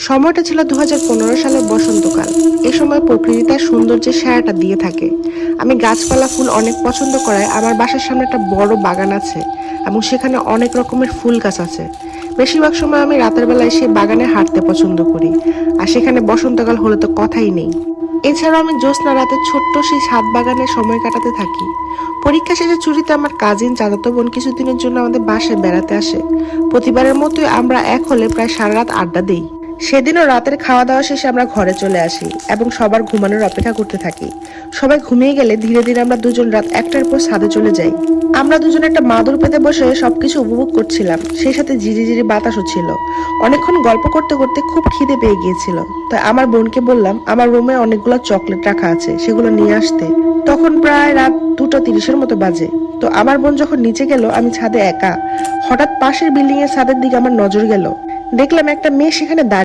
সময়টা ছিল 2015 সালের বসন্তকাল। এ সময় প্রকৃতি তার সৌন্দর্যের ছায়াটা দিয়ে থাকে। আমি গাছপালা ফুল অনেক পছন্দ করায় আমার বাসার সামনে একটা বড় বাগান আছে এবং সেখানে অনেক রকমের ফুল গাছ আছে। বেশিরভাগ সময় আমি রাতের বেলায় সেই বাগানে হাঁটতে পছন্দ করি, আর সেখানে বসন্তকাল হলে তো কথাই নেই। এছাড়াও আমি জ্যোৎস্না রাতে ছোট্ট সেই ছাদ বাগানে সময় কাটাতে থাকি। পরীক্ষা শেষে ছুটিতে আমার কাজিন চাচাতো বোন কিছুদিনের জন্য আমাদের বাসায় বেড়াতে আসে। প্রতিবারের মতোই আমরা এক হলে প্রায় সারা রাত আড্ডা দিই। সেদিনও রাতের খাওয়া দাওয়া শেষে আমরা ঘরে চলে আসি এবং সবার ঘুমানোর অপেক্ষা করতে থাকি। সবাই ঘুমিয়ে গেলে ধীরে ধীরে আমরা দুজন রাত 1টার পর ছাদে চলে যাই। আমরা দুজন একটা মাদুর পেতে বসে সবকিছু উপভোগ করছিলাম, সেই সাথে ঝিরিঝিরি বাতাসও ছিল। অনেকক্ষণ গল্প করতে করতে খুব খিদে পেয়ে গিয়েছিল, তাই আমার বোনকে বললাম আমার রুমে অনেকগুলো চকলেট রাখা আছে, সেগুলো নিয়ে আসতে। তখন প্রায় রাত 2:30 মতো বাজে। তো আমার বোন যখন নিচে গেল, আমি ছাদে একা। হঠাৎ পাশের বিল্ডিং এর ছাদের দিকে আমার নজর গেল। দেখলাম একটা মেয়ে সেখানে দাঁড়িয়ে